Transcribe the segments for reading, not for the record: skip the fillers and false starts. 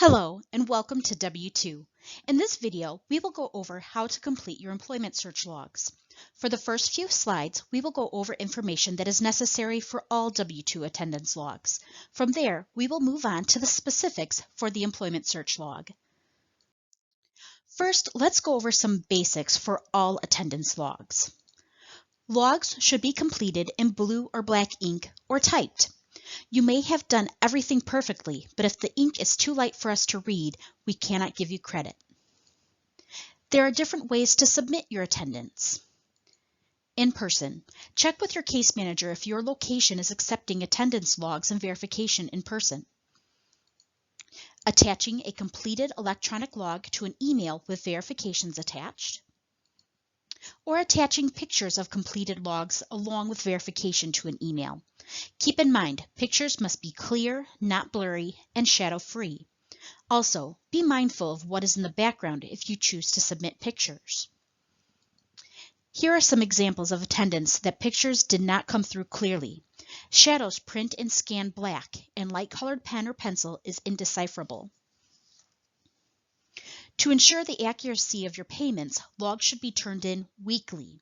Hello and welcome to W-2. In this video, we will go over how to complete your employment search logs. For the first few slides, we will go over information that is necessary for all W-2 attendance logs. From there, we will move on to the specifics for the employment search log. First, let's go over some basics for all attendance logs. Logs should be completed in blue or black ink or typed. You may have done everything perfectly, but if the ink is too light for us to read, we cannot give you credit. There are different ways to submit your attendance. In person, check with your case manager if your location is accepting attendance logs and verification in person. Attaching a completed electronic log to an email with verifications attached. Or attaching pictures of completed logs along with verification to an email. Keep in mind, pictures must be clear, not blurry, and shadow-free. Also, be mindful of what is in the background if you choose to submit pictures. Here are some examples of attendance that pictures did not come through clearly. Shadows print and scan black, and light-colored pen or pencil is indecipherable. To ensure the accuracy of your payments, logs should be turned in weekly.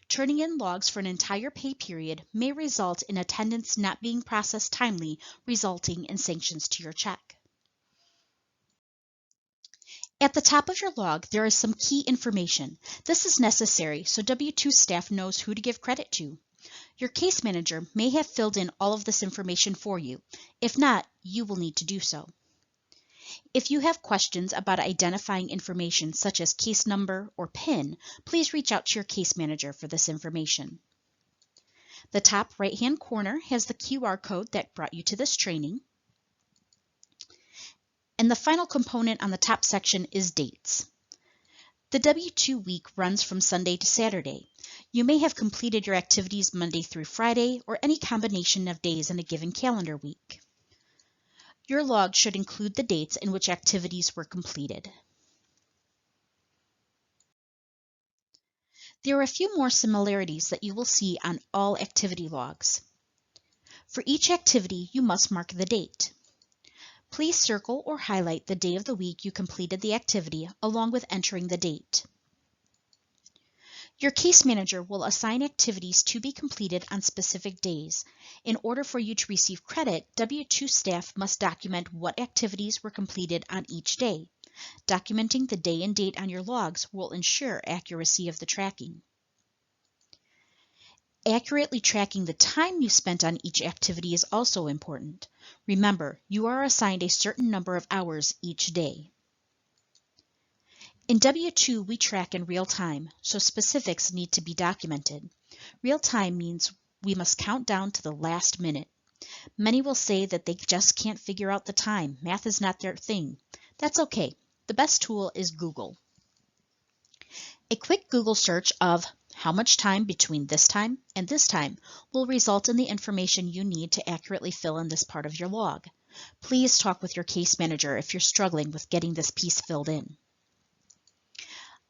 Turning in logs for an entire pay period may result in attendance not being processed timely, resulting in sanctions to your check. At the top of your log, there is some key information. This is necessary so W-2 staff knows who to give credit to. Your case manager may have filled in all of this information for you. If not, you will need to do so. If you have questions about identifying information such as case number or PIN, please reach out to your case manager for this information. The top right-hand corner has the QR code that brought you to this training. And the final component on the top section is dates. The W-2 week runs from Sunday to Saturday. You may have completed your activities Monday through Friday or any combination of days in a given calendar week. Your log should include the dates in which activities were completed. There are a few more similarities that you will see on all activity logs. For each activity, you must mark the date. Please circle or highlight the day of the week you completed the activity along with entering the date. Your case manager will assign activities to be completed on specific days. In order for you to receive credit, W-2 staff must document what activities were completed on each day. Documenting the day and date on your logs will ensure accuracy of the tracking. Accurately tracking the time you spent on each activity is also important. Remember, you are assigned a certain number of hours each day. In W-2, we track in real time, so specifics need to be documented. Real time means we must count down to the last minute. Many will say that they just can't figure out the time. Math is not their thing. That's okay. The best tool is Google. A quick Google search of how much time between this time and this time will result in the information you need to accurately fill in this part of your log. Please talk with your case manager if you're struggling with getting this piece filled in.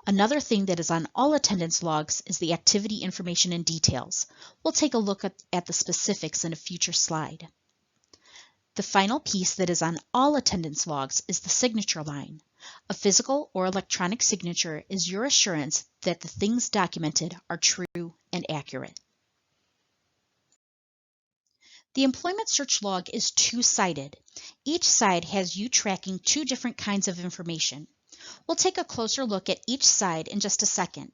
Another thing that is on all attendance logs is the activity information and details. We'll take a look at the specifics in a future slide. The final piece that is on all attendance logs is the signature line. A physical or electronic signature is your assurance that the things documented are true and accurate. The employment search log is two-sided. Each side has you tracking two different kinds of information. We'll take a closer look at each side in just a second.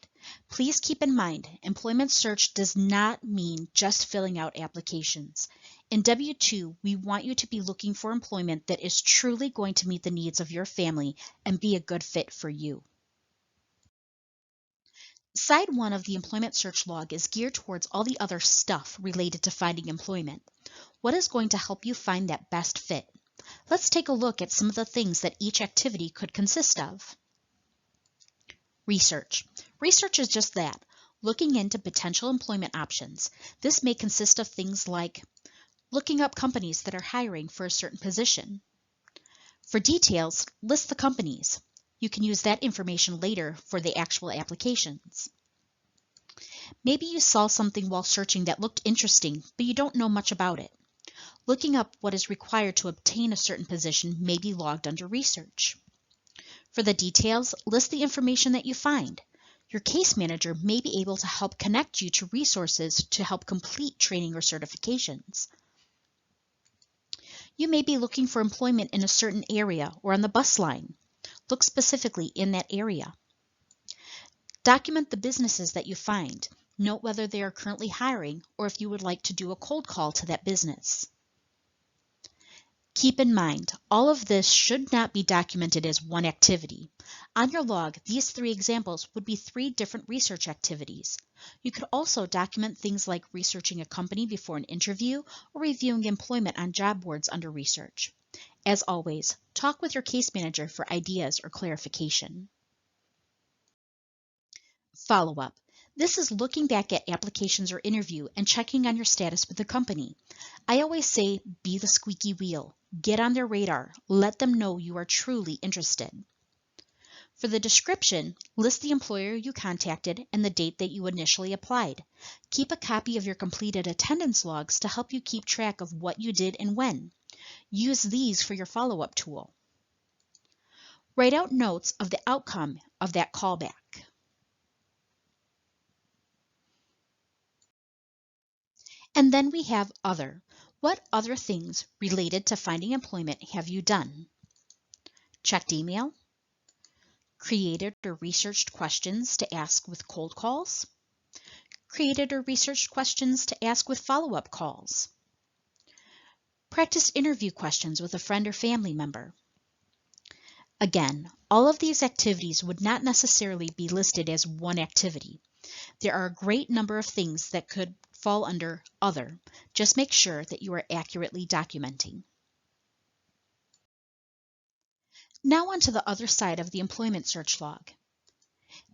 Please keep in mind, employment search does not mean just filling out applications. In W-2, we want you to be looking for employment that is truly going to meet the needs of your family and be a good fit for you. Side 1 of the employment search log is geared towards all the other stuff related to finding employment. What is going to help you find that best fit? Let's take a look at some of the things that each activity could consist of. Research. Research is just that, looking into potential employment options. This may consist of things like looking up companies that are hiring for a certain position. For details, list the companies. You can use that information later for the actual applications. Maybe you saw something while searching that looked interesting, but you don't know much about it. Looking up what is required to obtain a certain position may be logged under Research. For the details, list the information that you find. Your case manager may be able to help connect you to resources to help complete training or certifications. You may be looking for employment in a certain area or on the bus line. Look specifically in that area. Document the businesses that you find. Note whether they are currently hiring or if you would like to do a cold call to that business. Keep in mind, all of this should not be documented as one activity. On your log, these 3 examples would be 3 different research activities. You could also document things like researching a company before an interview or reviewing employment on job boards under research. As always, talk with your case manager for ideas or clarification. Follow-up. This is looking back at applications or interview and checking on your status with the company. I always say, be the squeaky wheel. Get on their radar. Let them know you are truly interested. For the description, list the employer you contacted and the date that you initially applied. Keep a copy of your completed attendance logs to help you keep track of what you did and when. Use these for your follow-up tool. Write out notes of the outcome of that callback. And then we have Other. What other things related to finding employment have you done? Checked email? Created or researched questions to ask with cold calls? Created or researched questions to ask with follow-up calls? Practiced interview questions with a friend or family member? Again, all of these activities would not necessarily be listed as one activity. There are a great number of things that could fall under Other. Just make sure that you are accurately documenting. Now on to the other side of the employment search log.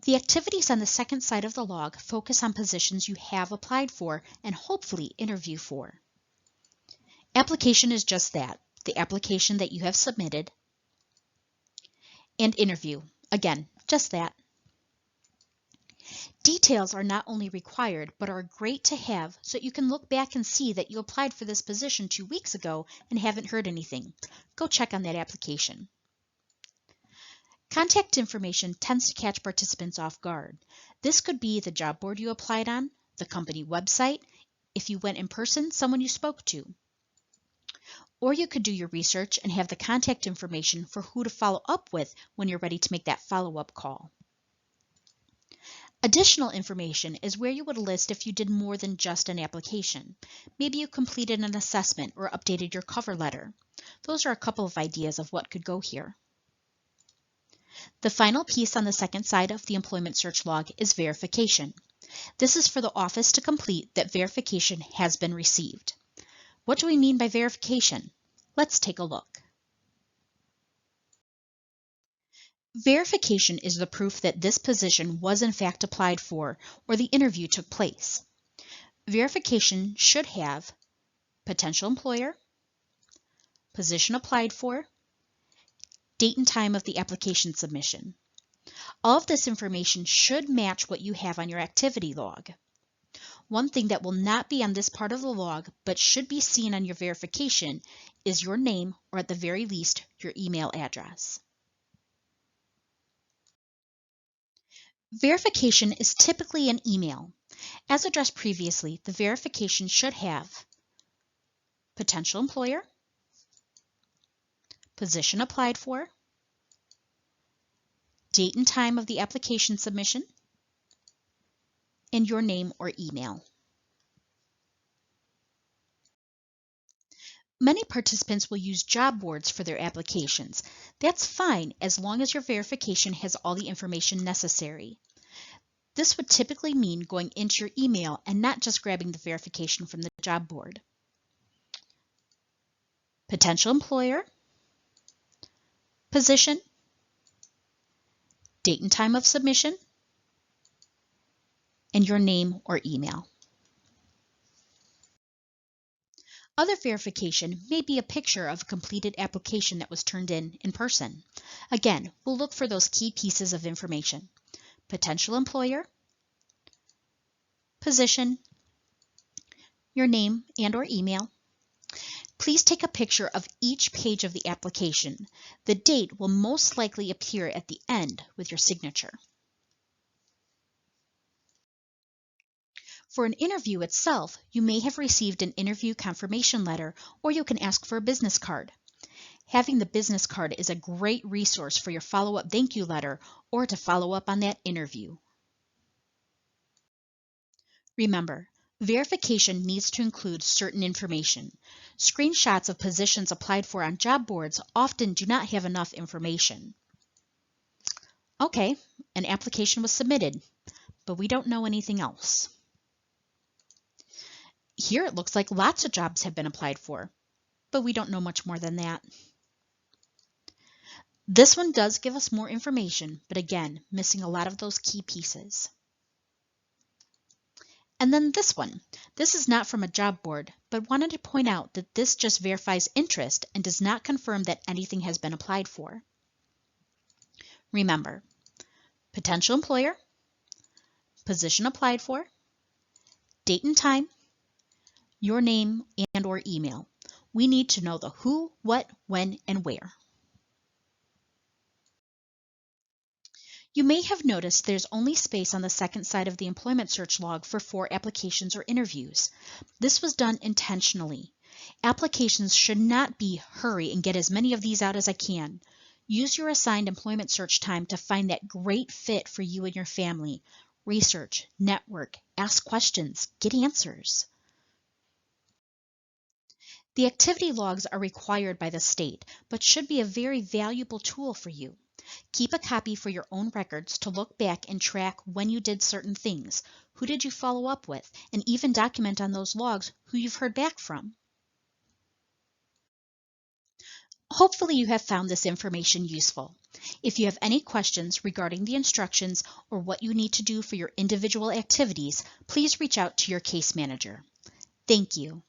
The activities on the second side of the log focus on positions you have applied for and hopefully interview for. Application is just that, the application that you have submitted. And interview, again, just that. Details are not only required, but are great to have so you can look back and see that you applied for this position 2 weeks ago and haven't heard anything. Go check on that application. Contact information tends to catch participants off guard. This could be the job board you applied on, the company website, if you went in person, someone you spoke to. Or you could do your research and have the contact information for who to follow up with when you're ready to make that follow-up call. Additional information is where you would list if you did more than just an application. Maybe you completed an assessment or updated your cover letter. Those are a couple of ideas of what could go here. The final piece on the second side of the employment search log is verification. This is for the office to complete that verification has been received. What do we mean by verification? Let's take a look. Verification is the proof that this position was in fact applied for or the interview took place. Verification should have potential employer, position applied for, date and time of the application submission. All of this information should match what you have on your activity log. One thing that will not be on this part of the log but should be seen on your verification is your name or at the very least your email address. Verification is typically an email. As addressed previously, the verification should have potential employer, position applied for, date and time of the application submission, and your name or email. Many participants will use job boards for their applications. That's fine as long as your verification has all the information necessary. This would typically mean going into your email and not just grabbing the verification from the job board. Potential employer, position, date and time of submission, and your name or email. Other verification may be a picture of a completed application that was turned in person. Again, we'll look for those key pieces of information. Potential employer, position, your name and or email, Please take a picture of each page of the application. The date will most likely appear at the end with your signature. For an interview itself, you may have received an interview confirmation letter, or you can ask for a business card. Having the business card is a great resource for your follow-up thank you letter or to follow up on that interview. Remember, verification needs to include certain information. Screenshots of positions applied for on job boards often do not have enough information. Okay, an application was submitted, but we don't know anything else. Here it looks like lots of jobs have been applied for, but we don't know much more than that. This one does give us more information, but again, missing a lot of those key pieces. And then this one. This is not from a job board, but wanted to point out that this just verifies interest and does not confirm that anything has been applied for. Remember, potential employer, position applied for, date and time, your name and or email. We need to know the who, what, when, and where. You may have noticed there's only space on the second side of the employment search log for 4 applications or interviews. This was done intentionally. Applications should not be hurry and get as many of these out as I can. Use your assigned employment search time to find that great fit for you and your family. Research, network, ask questions, get answers. The activity logs are required by the state, but should be a very valuable tool for you. Keep a copy for your own records to look back and track when you did certain things, who did you follow up with, and even document on those logs who you've heard back from. Hopefully you have found this information useful. If you have any questions regarding the instructions or what you need to do for your individual activities, please reach out to your case manager. Thank you.